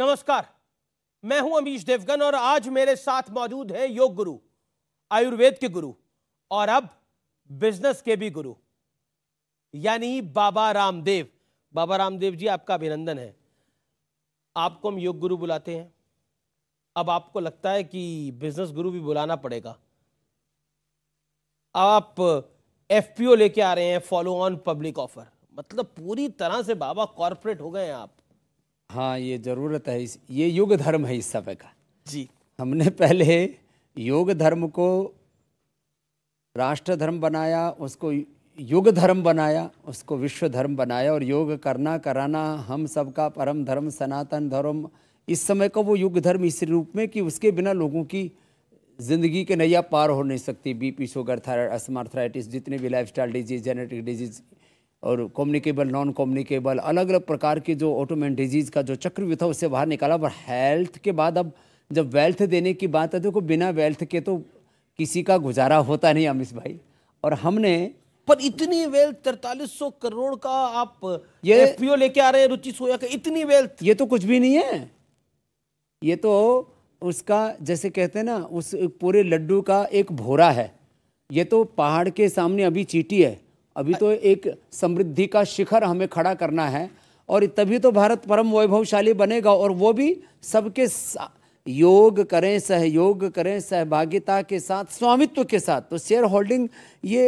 नमस्कार, मैं हूं अमीश देवगन और आज मेरे साथ मौजूद हैं योग गुरु, आयुर्वेद के गुरु और अब बिजनेस के भी गुरु, यानी बाबा रामदेव। बाबा रामदेव जी, आपका अभिनंदन है। आपको हम योग गुरु बुलाते हैं, अब आपको लगता है कि बिजनेस गुरु भी बुलाना पड़ेगा। आप एफपीओ लेके आ रहे हैं, फॉलो ऑन पब्लिक ऑफर, मतलब पूरी तरह से बाबा कॉर्पोरेट हो गए हैं आप। हाँ, ये ज़रूरत है, ये युग धर्म है इस समय का जी। हमने पहले योग धर्म को राष्ट्र धर्म बनाया, उसको युग धर्म बनाया, उसको विश्व धर्म बनाया और योग करना कराना हम सबका परम धर्म सनातन धर्म। इस समय का वो युग धर्म इस रूप में कि उसके बिना लोगों की ज़िंदगी के नैया पार हो नहीं सकती। BP, sugar, thyroid, asthma, arthritis, जितने भी लाइफस्टाइल डिजीज, जेनेटिक डिजीज और कम्युनिकेबल, नॉन कम्युनिकेबल, अलग अलग प्रकार के जो ऑटोमेन डिजीज़ का जो चक्रव्यूह था उससे बाहर निकाला। पर हेल्थ के बाद अब जब वेल्थ देने की बात है, देखो बिना वेल्थ के तो किसी का गुजारा होता नहीं अमीश भाई। और हमने पर इतनी वेल्थ, 4300 करोड़ का आप ये एफपीओ लेके आ रहे हैं, रुचि सोया का, इतनी वेल्थ, ये तो कुछ भी नहीं है। ये तो उसका जैसे कहते हैं ना, उस पूरे लड्डू का एक भोरा है। ये तो पहाड़ के सामने अभी चींटी है। अभी तो एक समृद्धि का शिखर हमें खड़ा करना है और तभी तो भारत परम वैभवशाली बनेगा। और वो भी सबके योग करें, सहयोग करें, सहभागिता के साथ, स्वामित्व के साथ। तो शेयर होल्डिंग ये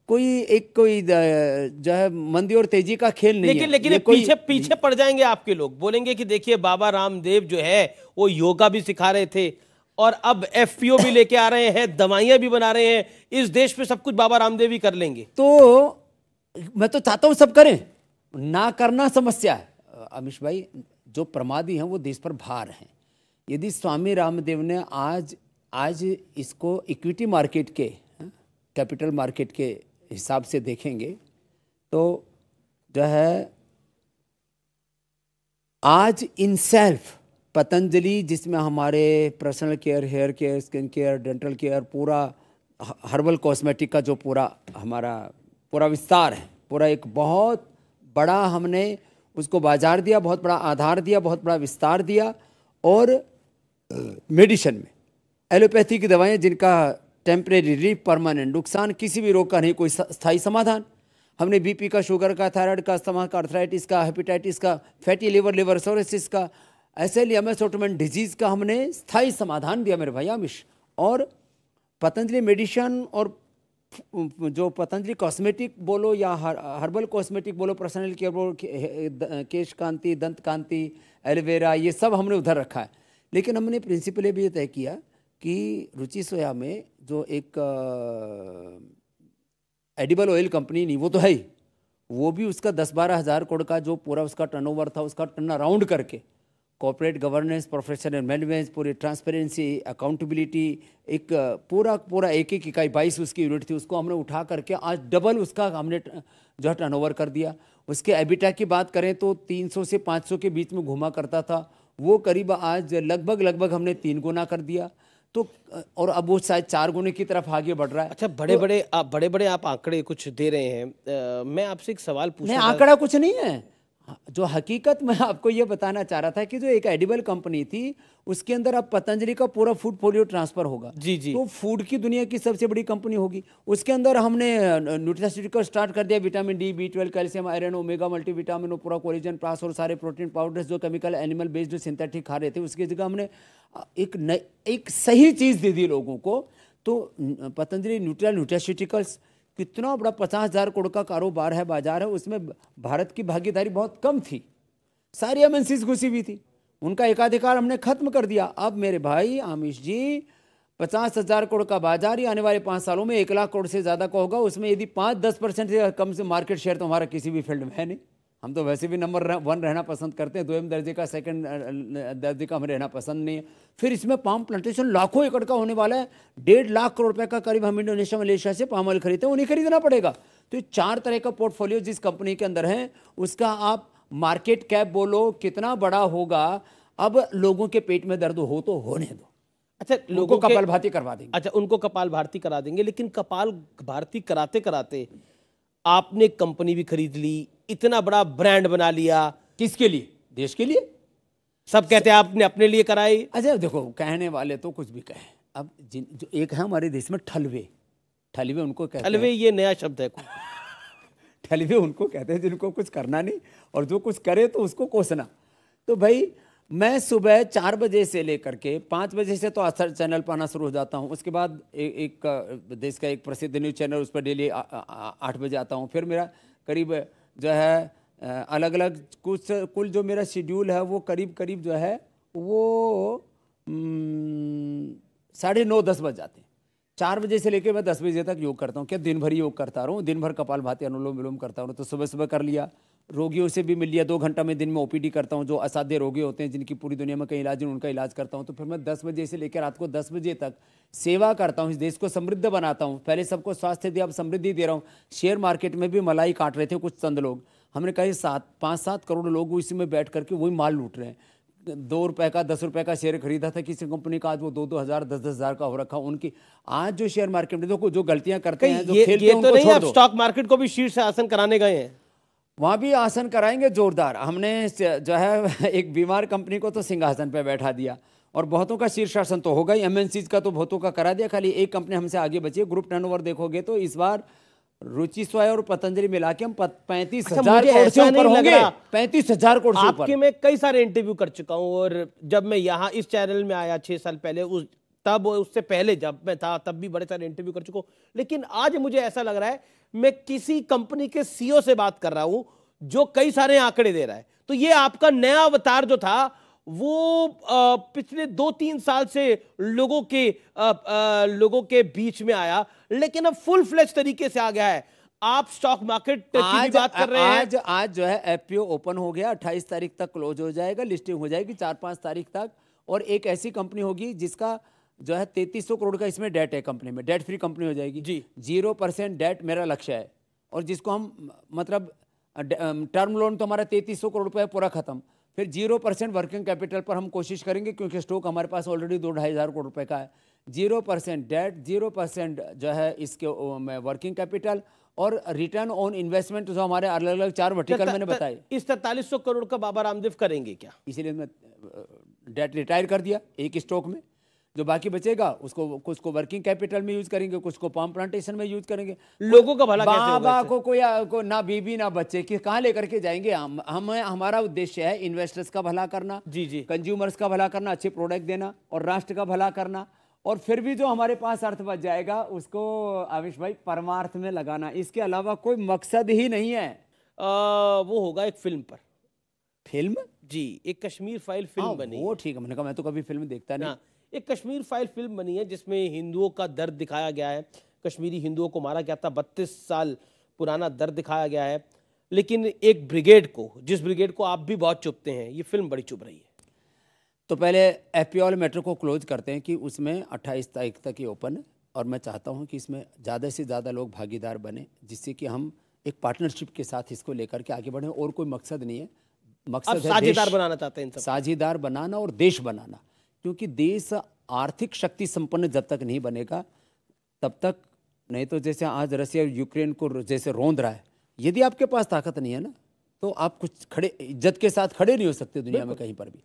कोई जो है मंदी और तेजी का खेल नहीं है। लेकिन पीछे पड़ जाएंगे आपके लोग, बोलेंगे कि देखिए बाबा रामदेव जो है वो योगा भी सिखा रहे थे और अब एफपीओ भी लेके आ रहे हैं, दवाइयां भी बना रहे हैं, इस देश में सब कुछ बाबा रामदेव ही कर लेंगे। तो मैं तो चाहता हूं सब करें, ना करना समस्या है। अमीश भाई, जो प्रमादी हैं वो देश पर भार हैं। यदि स्वामी रामदेव ने आज इसको इक्विटी मार्केट के, कैपिटल मार्केट के हिसाब से देखेंगे तो जो है आज इन सेल्फ पतंजलि, जिसमें हमारे personal care, hair care, skin care, dental care, पूरा हर्बल कॉस्मेटिक का जो पूरा हमारा पूरा विस्तार है, पूरा एक बहुत बड़ा हमने उसको बाजार दिया, बहुत बड़ा आधार दिया, बहुत बड़ा विस्तार दिया। और मेडिसिन में एलोपैथी की दवाएं जिनका टेम्परेरी रिलीफ, परमानेंट नुकसान, किसी भी रोग का नहीं कोई स्थायी समाधान। हमने बीपी का, शुगर का, थायराइड का, अस्थमा का, आर्थराइटिस का, हेपेटाइटिस का, फैटी लिवर सोरेसिस का, ऐसे लियामस ऑटोमेन डिजीज का हमने स्थायी समाधान दिया मेरे भाई अमीश। और पतंजलि मेडिसिन और जो पतंजलि कॉस्मेटिक बोलो या हर्बल कॉस्मेटिक बोलो, पर्सनल केयर बोलो, केश कांति, दंत कांति, एलोवेरा, ये सब हमने उधर रखा है। लेकिन हमने प्रिंसिपल भी ये तय किया कि रुचि सोया में जो एक एडिबल ऑयल कंपनी नहीं, वो तो है ही, वो भी उसका 10-12 हज़ार करोड़ का जो पूरा उसका टर्नओवर था, उसका टर्न अराउंड करके कॉर्पोरेट गवर्नेंस, प्रोफेशनल मैनेजमेंट, पूरी ट्रांसपेरेंसी, अकाउंटेबिलिटी, एक पूरा एक इकाई 22 उसकी यूनिट थी, उसको हमने उठा करके आज डबल उसका हमने जो है टर्नओवर कर दिया। उसके एबिटा की बात करें तो 300 से 500 के बीच में घुमा करता था, वो करीब आज लगभग हमने 3 गुना कर दिया। तो और अब वो शायद 4 गुने की तरफ आगे बढ़ रहा है। अच्छा, बड़े आप आंकड़े कुछ दे रहे हैं, मैं आपसे एक सवाल पूछना। नहीं, आंकड़ा कुछ नहीं है, जो हकीकत मैं आपको ये बताना चाह रहा था कि जो एक एडिबल कंपनी थी उसके अंदर अब पतंजलि का पूरा फूड पोलियो ट्रांसफर होगा। जी। तो फूड की दुनिया की सबसे बड़ी कंपनी होगी। उसके अंदर हमने न्यूट्रास्यूटिकल स्टार्ट कर दिया, vitamin D, B12, calcium, iron, omega multivitamin और पूरा कोलेजन प्लास और सारे प्रोटीन पाउडर्स जो केमिकल एनिमल बेस्ड जो सिंथेटिक खा रहे थे, उसकी जगह हमने एक सही चीज़ दे दी लोगों को। तो पतंजलि न्यूट्रास्यूटिकल्स कितना बड़ा 50,000 करोड़ का कारोबार है, बाजार है, उसमें भारत की भागीदारी बहुत कम थी, सारी एमएनसीज घुसी हुई थी, उनका एकाधिकार हमने खत्म कर दिया। अब मेरे भाई आमिश जी, 50,000 करोड़ का बाजार ही आने वाले 5 सालों में 1 लाख करोड़ से ज़्यादा का होगा। उसमें यदि 5-10% से कम से मार्केट शेयर तो हमारा किसी भी फील्ड में है नहीं। हम तो वैसे भी नंबर 1 रहना पसंद करते हैं, 2 दर्जे का, 2nd दर्जे का हमें रहना पसंद नहीं है। फिर इसमें पाम प्लांटेशन लाखों एकड़ का होने वाला है, 1.5 लाख करोड़ रुपए का करीब हम इंडोनेशिया, मलेशिया से पाम ऑयल खरीदते हैं, वो नहीं खरीदना पड़ेगा। तो 4 तरह का पोर्टफोलियो जिस कंपनी के अंदर है, उसका आप मार्केट कैप बोलो कितना बड़ा होगा। अब लोगों के पेट में दर्द हो तो होने दो। अच्छा, लोगों को कपाल भाती करवा देंगे। अच्छा, उनको कपाल भारती करा देंगे, लेकिन कपाल भारती कराते कराते आपने कंपनी भी खरीद ली, इतना बड़ा ब्रांड बना लिया। किसके लिए? देश के लिए। सब कहते हैं आपने अपने लिए कराई। अच्छा देखो, कहने वाले तो कुछ भी कहें। अब जो एक है हमारे देश में ठलवे, ठलवे उनको कहते हलवे, हैं। ये नया शब्द है। ठलवे उनको कहते हैं जिनको कुछ करना नहीं और जो कुछ करे तो उसको कोसना। तो भाई मैं सुबह 4 बजे से लेकर के 5 बजे से तो असर चैनल पर आना शुरू हो जाता हूँ। उसके बाद एक देश का एक प्रसिद्ध न्यूज़ चैनल, उस पर डेली 8 बजे आता हूँ। फिर मेरा करीब जो है अलग अलग कुछ कुल जो मेरा शेड्यूल है वो करीब करीब जो है वो 9:30-10 बज जाते हैं। 4 बजे से लेकर मैं 10 बजे तक योग करता हूँ। क्या दिन भर योग करता रहूँ, दिन भर कपालभाति अनुलोम विलोम करता हूँ। तो सुबह सुबह कर लिया, रोगियों से भी मिल लिया, 2 घंटा में दिन में ओपीडी करता हूँ। जो असाध्य रोगी होते हैं जिनकी पूरी दुनिया में कहीं इलाज नहीं, उनका इलाज करता हूँ। तो फिर मैं 10 बजे से लेकर रात को 10 बजे तक सेवा करता हूँ, इस देश को समृद्ध बनाता हूँ। पहले सबको स्वास्थ्य दिया, अब समृद्धि दे रहा हूँ। शेयर मार्केट में भी मलाई काट रहे थे कुछ चंद लोग, हमने कहा 5-7 करोड़ लोग इसी में बैठ करके वही माल लूट रहे हैं। 2 रुपए का 10 रुपए का शेयर खरीदा था किसी कंपनी का, आज वो 2-2 हज़ार 10-10 हज़ार का हो रखा। उनकी आज जो शेयर मार्केट में देखो जो गलतियां करते हैं, जो खेलते हैं, ये तो उनको नहीं, छोड़ आप दो। स्टॉक मार्केट को भी शीर्ष आसन कराने गए हैं। वहां भी आसन कराएंगे जोरदार। हमने जो है एक बीमार कंपनी को तो सिंहासन पे बैठा दिया और बहुतों का शीर्षासन तो होगा ही। एमएनसीज का तो बहुतों का करा दिया, खाली एक कंपनी हमसे आगे बची है। ग्रुप टर्नओवर देखोगे तो इस बार रुचि सोया और पतंजलि मिला के हम 35,000 करोड़ से ऊपर होंगे। 35,000 करोड़ से ऊपर। आपके मैं कई सारे इंटरव्यू कर चुका हूं, और जब मैं यहाँ इस चैनल में आया 6 साल पहले, तब उससे पहले जब मैं था तब भी बड़े सारे इंटरव्यू कर चुका हूं। लेकिन आज मुझे ऐसा लग रहा है मैं किसी कंपनी के सीईओ से बात कर रहा हूं जो कई सारे आंकड़े दे रहा है। तो ये आपका नया अवतार जो था वो पिछले 2-3 साल से लोगों के बीच में आया, लेकिन अब फुल फ्लेज तरीके से आ गया है। आप स्टॉक मार्केट की भी बात कर रहे हैं। आज जो है एफपीओ ओपन हो गया, 28 तारीख तक क्लोज हो जाएगा, लिस्टिंग हो जाएगी 4-5 तारीख तक। और एक ऐसी कंपनी होगी जिसका जो है 3300 करोड़ का इसमें डेट है, कंपनी में डेट फ्री कंपनी हो जाएगी जी। 0% डेट मेरा लक्ष्य है। और जिसको हम मतलब टर्म लोन तो हमारा 3300 करोड़ रुपये पूरा खत्म। फिर 0% वर्किंग कैपिटल पर हम कोशिश करेंगे, क्योंकि स्टॉक हमारे पास ऑलरेडी 2-2.5 हज़ार करोड़ रुपए का है। 0% डेट, 0% जो है इसके वर्किंग कैपिटल, और रिटर्न ऑन इन्वेस्टमेंट जो हमारे अलग अलग 4 वर्टिकल मैंने बताए। इस 4300 करोड़ का बाबा रामदेव करेंगे क्या? इसीलिए मैं डेट रिटायर कर दिया एक स्टॉक में। जो बाकी बचेगा उसको कुछ को वर्किंग कैपिटल में यूज करेंगे, कुछ को पाम प्लांटेशन में यूज करेंगे। लोगों का भला कैसे होगा? बाबा को ना बीबी ना बच्चे की कहाँ लेकर के जाएंगे हम हमारा उद्देश्य है इन्वेस्टर्स का भला करना, जी जी, कंज्यूमर्स का भला करना, अच्छे प्रोडक्ट देना और राष्ट्र का भला करना। और फिर भी जो हमारे पास अर्थ बच जाएगा उसको आविश भाई परमार्थ में लगाना। इसके अलावा कोई मकसद ही नहीं है। वो होगा एक फिल्म पर। फिल्म? जी, एक कश्मीर फाइल फिल्म बनी। वो ठीक है, मैंने कहा मैं तो कभी फिल्म देखता नहीं। एक कश्मीर फाइल फिल्म बनी है जिसमें हिंदुओं का दर्द दिखाया गया है। कश्मीरी हिंदुओं को मारा गया था, 32 साल पुराना दर्द दिखाया गया है। लेकिन एक ब्रिगेड को, जिस ब्रिगेड को आप भी बहुत चुभते हैं, ये फिल्म बड़ी चुभ रही है। तो पहले एफपीओ वाले मैटर को क्लोज करते हैं कि उसमें 28 तारीख तक ही ओपन है। और मैं चाहता हूं कि इसमें ज़्यादा से ज़्यादा लोग भागीदार बने, जिससे कि हम एक पार्टनरशिप के साथ इसको लेकर के आगे बढ़ें। और कोई मकसद नहीं है, मकसद है साझेदार बनाना चाहते हैं, साझेदार बनाना और देश बनाना। क्योंकि देश आर्थिक शक्ति संपन्न जब तक नहीं बनेगा तब तक, नहीं तो जैसे आज रसिया यूक्रेन को जैसे रौंद रहा है, यदि आपके पास ताकत नहीं है ना तो आप कुछ खड़े इज्जत के साथ खड़े नहीं हो सकते दुनिया में कहीं पर भी।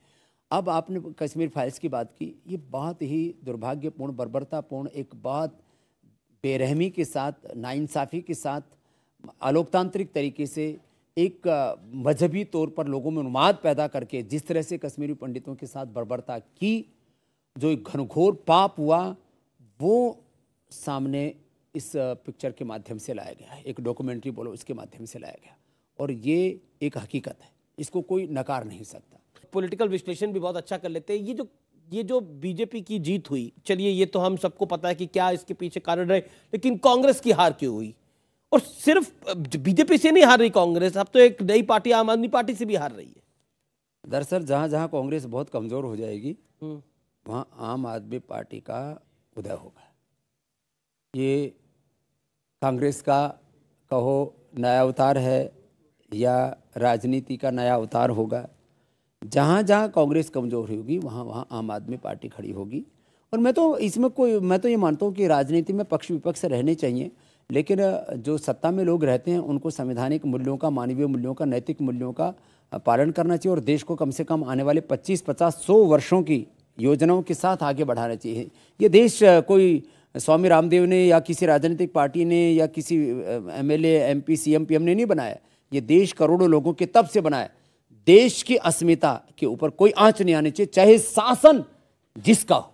अब आपने कश्मीर फाइल्स की बात की, ये बहुत ही दुर्भाग्यपूर्ण, बर्बरतापूर्ण, एक बहुत बेरहमी के साथ, नाइंसाफ़ी के साथ, अलोकतांत्रिक तरीके से, एक मजहबी तौर पर लोगों में उन्माद पैदा करके जिस तरह से कश्मीरी पंडितों के साथ बर्बरता की, जो एक घनघोर पाप हुआ, वो सामने इस पिक्चर के माध्यम से लाया गया है। एक डॉक्यूमेंट्री बोलो, उसके माध्यम से लाया गया। और ये एक हकीकत है, इसको कोई नकार नहीं सकता। पॉलिटिकल विश्लेषण भी बहुत अच्छा कर लेते हैं। ये जो बीजेपी की जीत हुई, चलिए ये तो हम सबको पता है कि क्या इसके पीछे कारण रहे, लेकिन कांग्रेस की हार क्यों हुई? और सिर्फ बीजेपी से नहीं हार रही कांग्रेस, अब तो एक नई पार्टी आम आदमी पार्टी से भी हार रही है। दरअसल जहाँ जहाँ कांग्रेस बहुत कमजोर हो जाएगी वहाँ आम आदमी पार्टी का उदय होगा। ये कांग्रेस का कहो नया अवतार है या राजनीति का नया अवतार होगा। जहाँ जहाँ कांग्रेस कमजोर होगी वहाँ वहाँ आम आदमी पार्टी खड़ी होगी। और मैं तो ये मानता हूँ कि राजनीति में पक्ष विपक्ष रहने चाहिए, लेकिन जो सत्ता में लोग रहते हैं उनको संवैधानिक मूल्यों का, मानवीय मूल्यों का, नैतिक मूल्यों का पालन करना चाहिए और देश को कम से कम आने वाले 25, 50, 100 वर्षों की योजनाओं के साथ आगे बढ़ाना चाहिए। ये देश कोई स्वामी रामदेव ने या किसी राजनीतिक पार्टी ने या किसी एमएलए, एमपी, सीएम, पीएम ने नहीं बनाया। ये देश करोड़ों लोगों के तब से बना है। देश की अस्मिता के ऊपर कोई आंच नहीं आनी चाहिए, चाहे शासन जिसका हो।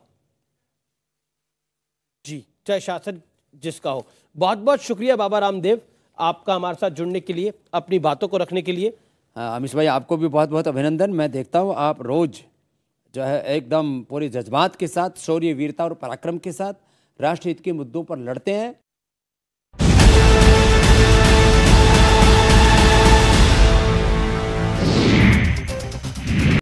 जी, चाहे शासन जिसका हो। बहुत बहुत शुक्रिया बाबा रामदेव, आपका हमारे साथ जुड़ने के लिए, अपनी बातों को रखने के लिए। अमीश भाई, आपको भी बहुत बहुत अभिनंदन। मैं देखता हूँ आप रोज जो है एकदम पूरे जज्बात के साथ, शौर्य, वीरता और पराक्रम के साथ राष्ट्र हित के मुद्दों पर लड़ते हैं।